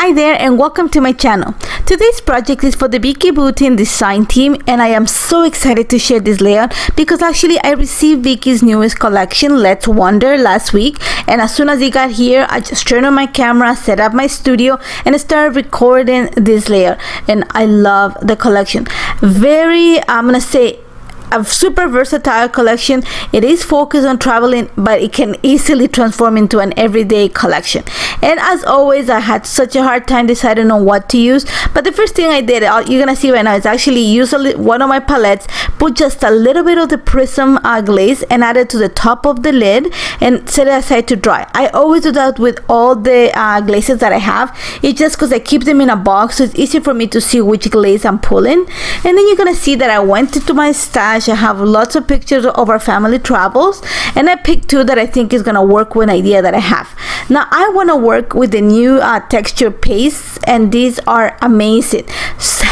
Hi there and welcome to my channel. Today's project is for the VIcki Boutin design team and I am so excited to share this layout because actually I received Vicki's newest collection, Let's Wonder, last week, and as soon as it got here I just turned on my camera, set up my studio and started recording this layout, and I love the collection. Very, I'm gonna say, a super versatile collection. It is focused on traveling, but it can easily transform into an everyday collection. And as always, I had such a hard time deciding on what to use, but the first thing I did, you're gonna see right now, is actually use one of my palettes, put just a little bit of the prism glaze and add it to the top of the lid and set it aside to dry. I always do that with all the glazes that I have. It's just because I keep them in a box, so it's easy for me to see which glaze I'm pulling. And then you're gonna see that I went into my stash. I have lots of pictures of our family travels, and I picked two that I think is gonna work with an idea that I have. Now I want to work with the new texture pastes, and these are amazing.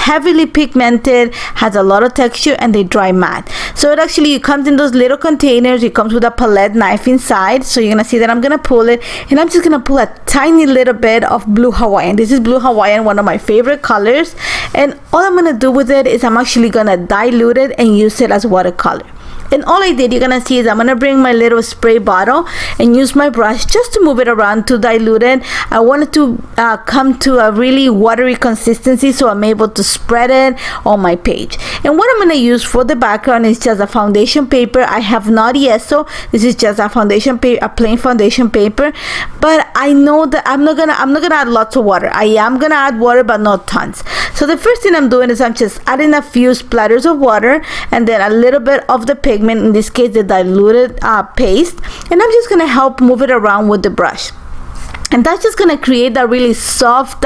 Heavily pigmented, has a lot of texture, and they dry matte. So it comes in those little containers. It comes with a palette knife inside, so you're gonna see that I'm gonna pull it, and I'm just gonna pull a tiny little bit of blue Hawaiian. This is blue Hawaiian, one of my favorite colors, and all I'm gonna do with it is I'm actually gonna dilute it and use it as watercolor. And all I did, you're gonna see, is I'm gonna bring my little spray bottle and use my brush just to move it around to dilute it. I wanted to come to a really watery consistency, so I'm able to spread it on my page. And what I'm gonna use for the background is just a foundation paper. I have not yet, so this is just a foundation paper, a plain foundation paper. But I know that I'm not gonna add lots of water. I am gonna add water, but not tons. So the first thing I'm doing is I'm just adding a few splatters of water and then a little bit of the pigment, in this case the diluted paste, and I'm just gonna help move it around with the brush. And that's just gonna create that really soft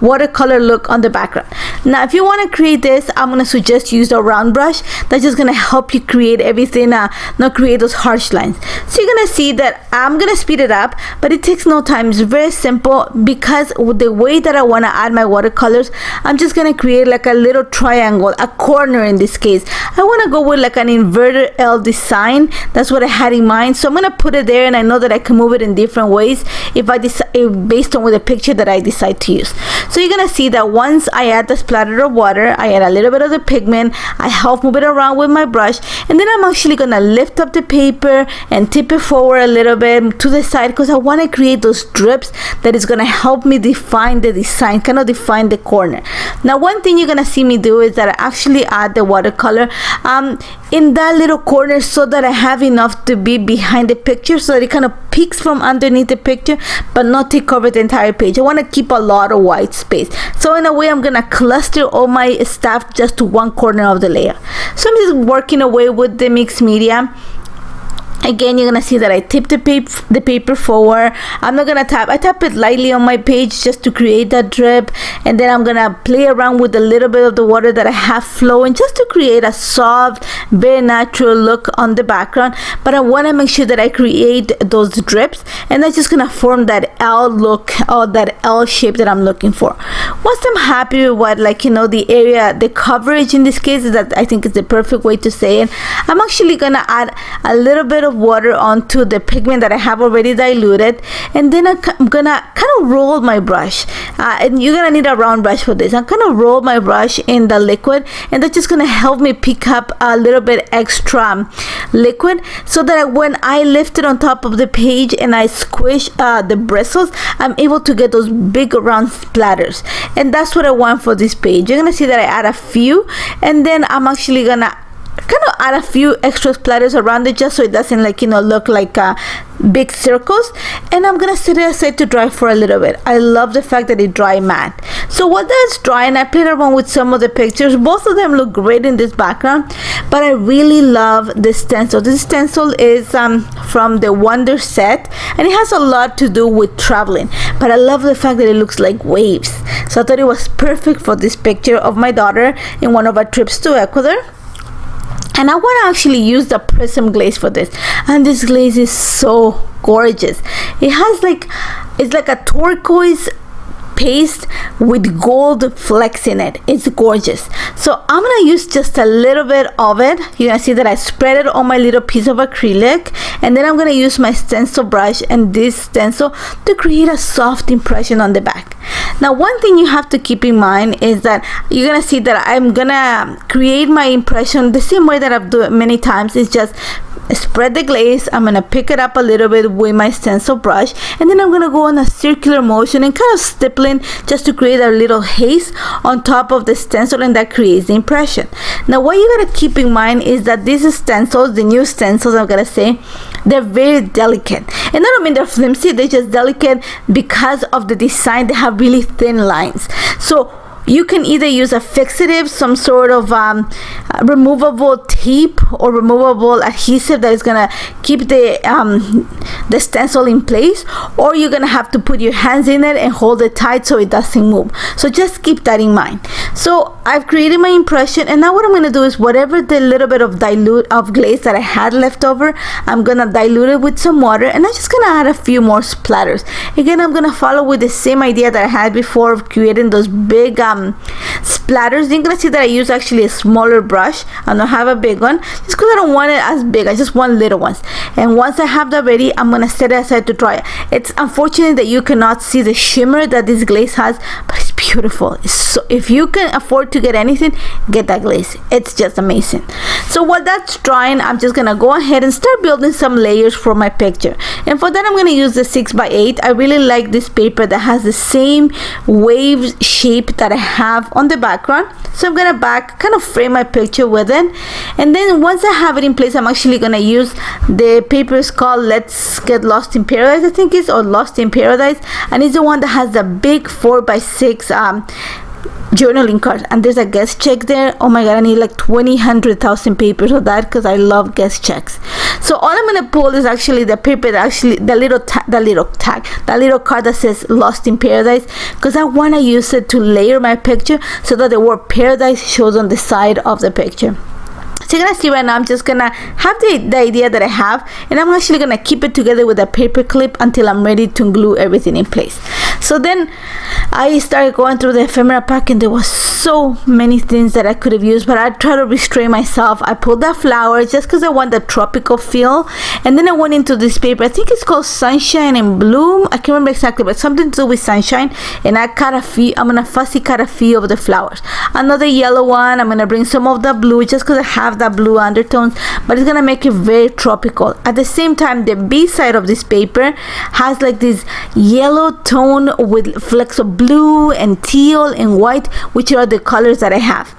watercolor look on the background. Now if you want to create this, I'm gonna suggest use a round brush. That's just gonna help you create everything, not create those harsh lines. So you're gonna see that I'm gonna speed it up, but it takes no time. It's very simple because with the way that I want to add my watercolors, I'm just gonna create like a little triangle, a corner in this case. I want to go with like an inverted L design. That's what I had in mind, so I'm gonna put it there, and I know that I can move it in different ways if I decide, based on the picture that I decide to use. So you're gonna see that once I add the splatter of water, I add a little bit of the pigment, I help move it around with my brush, and then I'm actually gonna lift up the paper and tip it forward a little bit to the side because I want to create those drips that is gonna help me define the design, kind of define the corner. Now one thing you're gonna see me do is that I actually add the watercolor in that little corner so that I have enough to be behind the picture, so that it kind of peeks from underneath the picture but not take over the entire page. I want to keep a lot of white space, so in a way I'm gonna cluster all my stuff just to one corner of the layer. So I'm just working away with the mixed media. Again, you're gonna see that I tip the paper forward. I'm not gonna tap. I tap it lightly on my page just to create that drip, and then I'm gonna play around with a little bit of the water that I have flowing just to create a soft, very natural look on the background. But I want to make sure that I create those drips, and that's just gonna form that L look, or that L shape that I'm looking for. Once I'm happy with what, the area, the coverage in this case, is that I think is the perfect way to say it, I'm actually gonna add a little bit of water onto the pigment that I have already diluted, and then I'm gonna kind of roll my brush, and you're gonna need a round brush for this. I'm gonna roll my brush in the liquid, and that's just gonna help me pick up a little bit extra liquid, so that when I lift it on top of the page and I squish the bristles, I'm able to get those big round splatters, and that's what I want for this page. You're gonna see that I add a few, and then I'm actually gonna kind of add a few extra splatters around it just so it doesn't look like big circles, and I'm gonna set it aside to dry for a little bit. I love the fact that it dry matte. So while that's drying, I played around with some of the pictures. Both of them look great in this background, but I really love this stencil. This stencil is from the Wonder set, and it has a lot to do with traveling, but I love the fact that it looks like waves. So I thought it was perfect for this picture of my daughter in one of our trips to Ecuador. And I want to actually use the prism glaze for this, and this glaze is so gorgeous. It has it's like a turquoise paste with gold flecks in it. It's gorgeous. So I'm gonna use just a little bit of it. You're gonna see that I spread it on my little piece of acrylic, and then I'm gonna use my stencil brush and this stencil to create a soft impression on the back. Now one thing you have to keep in mind is that you're gonna see that I'm gonna create my impression the same way that I've done it many times. It's just spread the glaze. I'm gonna pick it up a little bit with my stencil brush, and then I'm gonna go on a circular motion and kind of stippling just to create a little haze on top of the stencil, and that creates the impression. Now what you gotta keep in mind is that these stencils, the new stencils, I'm gonna say, they're very delicate, and I don't mean they're flimsy, they're just delicate because of the design. They have really thin lines, so you can either use a fixative, some sort of removable tape or removable adhesive that is gonna keep the stencil in place, or you're gonna have to put your hands in it and hold it tight so it doesn't move. So just keep that in mind. So I've created my impression, and now what I'm gonna do is whatever the little bit of dilute of glaze that I had left over, I'm gonna dilute it with some water, and I'm just gonna add a few more splatters. Again, I'm gonna follow with the same idea that I had before of creating those big splatters. You're gonna see that I use actually a smaller brush. I don't have a big one just because I don't want it as big. I just want little ones. And once I have that ready, I'm gonna set it aside to dry. It's unfortunate that you cannot see the shimmer that this glaze has, but it's beautiful. So if you can afford to get anything, get that glaze. It's just amazing. So while that's drying, I'm just gonna go ahead and start building some layers for my picture. And for that, I'm gonna use the 6x8. I really like this paper that has the same wave shape that I have on the background. So I'm gonna kind of frame my picture with it, and then once I have it in place, I'm actually gonna use the paper. Is called Let's Get Lost in Paradise, I think it's, or Lost in Paradise, and it's the one that has the big 4x6 journaling card, and there's a guest check there. Oh my god, I need like 1,000 papers of that because I love guest checks. So all I'm gonna pull is actually the paper that actually the little card that says Lost in Paradise, because I want to use it to layer my picture so that the word paradise shows on the side of the picture. So you're gonna see right now, I'm just gonna have the idea that I have, and I'm actually gonna keep it together with a paper clip until I'm ready to glue everything in place. So then I started going through the ephemera pack, and there was so many things that I could have used, but I try to restrain myself. I pulled that flower just because I want the tropical feel, and then I went into this paper. I think it's called Sunshine and Bloom. I can't remember exactly, but something to do with sunshine. And I cut a few. I'm gonna fussy cut a few of the flowers. Another yellow one. I'm gonna bring some of the blue just because I have that blue undertones, but it's gonna make it very tropical. At the same time, the B side of this paper has like this yellow tone with flecks of blue and teal and white, which are the colors that I have.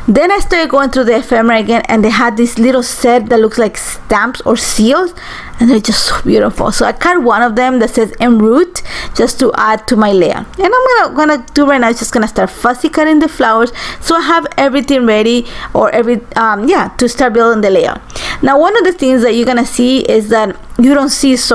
Then I started going through the ephemera again, and they had this little set that looks like stamps or seals, and they're just so beautiful. So I cut one of them that says en route just to add to my layout. And I'm gonna do right now is just gonna start fussy cutting the flowers so I have everything ready, or to start building the layout. Now one of the things that you're gonna see is that you don't see, is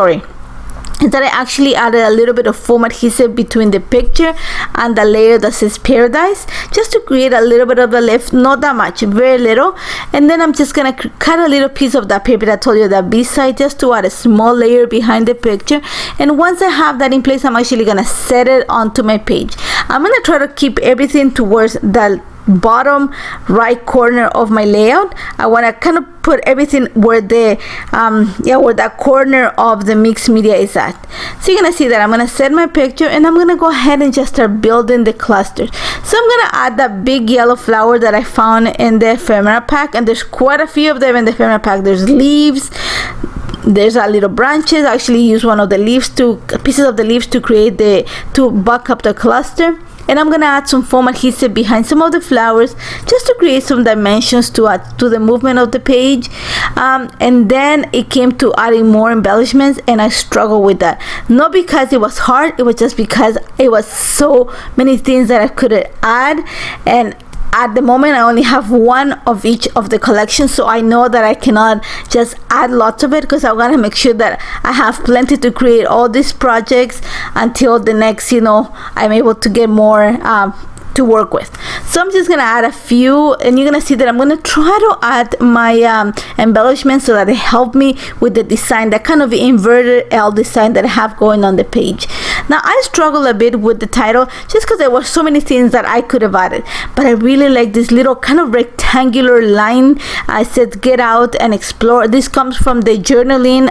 that I actually added a little bit of foam adhesive between the picture and the layer that says paradise, just to create a little bit of a lift, not that much, very little. And then I'm just gonna cut a little piece of that paper that I told you, that B side, just to add a small layer behind the picture. And once I have that in place, I'm actually gonna set it onto my page. I'm gonna try to keep everything towards the bottom right corner of my layout. I want to kind of put everything where the where that corner of the mixed media is at. So you're gonna see that I'm gonna set my picture, and I'm gonna go ahead and just start building the clusters. So I'm gonna add that big yellow flower that I found in the ephemera pack, and there's quite a few of them in the ephemera pack. There's leaves, there's a little branches. I actually use one of the leaves, pieces of the leaves, to create to buck up the cluster. And I'm gonna add some foam adhesive behind some of the flowers just to create some dimensions to add to the movement of the page. And then it came to adding more embellishments, and I struggled with that. Not because it was hard, it was just because it was so many things that I could add, and at the moment I only have one of each of the collection, so I know that I cannot just add lots of it, because I want to make sure that I have plenty to create all these projects until the next, I'm able to get more to work with. So I'm just gonna add a few, and you're gonna see that I'm gonna try to add my embellishments so that they help me with the design, that kind of inverted L design that I have going on the page. Now I struggle a bit with the title just because there were so many things that I could have added, but I really like this little kind of rectangular line. I said get out and explore. This comes from the journaling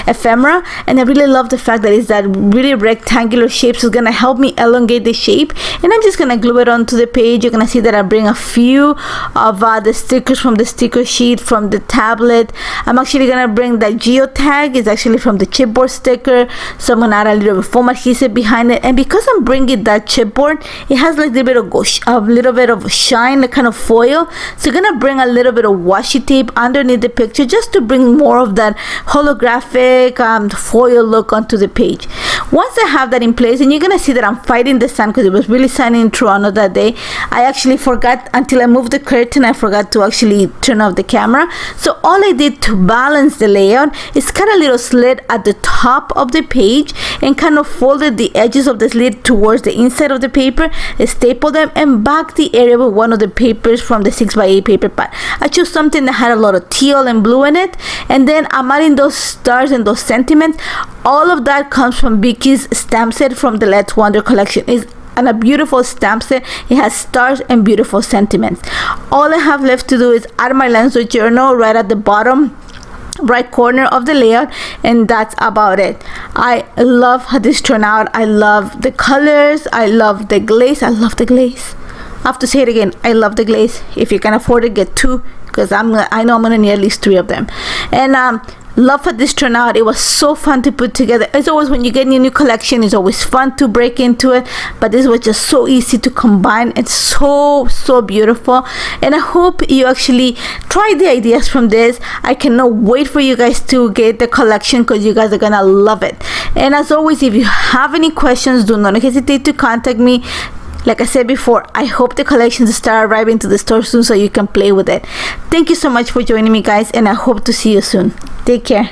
ephemera, and I really love the fact that it's that really rectangular shape, so it's gonna help me elongate the shape. And I'm just gonna glue it onto the page. You're gonna see that I bring a few of the stickers from the sticker sheet from the tablet. I'm actually gonna bring that geotag. It's actually from the chipboard sticker, so I'm gonna add a little bit of foam adhesive behind it. And because I'm bringing that chipboard, it has like a little bit of shine, like kind of foil, so I'm gonna bring a little bit of washi tape underneath the picture just to bring more of that holographic foil look onto the page. Once I have that in place, and you're gonna see that I'm fighting the sun because it was really sunny in Toronto that day. I actually forgot, until I moved the curtain, I forgot to actually turn off the camera. So all I did to balance the layout is cut a little slit at the top of the page and kind of folded the edges of the slit towards the inside of the paper, stapled them, and back the area with one of the papers from the 6x8 paper pad. I chose something that had a lot of teal and blue in it, and then I'm adding those stars and those sentiments. All of that comes from Vicki's stamp set from the Let's Wonder collection. It's a beautiful stamp set. It has stars and beautiful sentiments. All I have left to do is add my Lenzo journal right at the bottom right corner of the layout, and that's about it. I love how this turned out. I love the colors. I love the glaze. I love the glaze. I have to say it again. I love the glaze. If you can afford it, get two, because I know I'm gonna need at least 3 of them. And love how this turned out. It was so fun to put together. As always, when you get a new collection, it's always fun to break into it, but this was just so easy to combine. It's so beautiful, and I hope you actually try the ideas from this. I cannot wait for you guys to get the collection because you guys are gonna love it. And as always, if you have any questions, do not hesitate to contact me. Like I said before, I hope the collections start arriving to the store soon so you can play with it. Thank you so much for joining me, guys, and I hope to see you soon. Take care.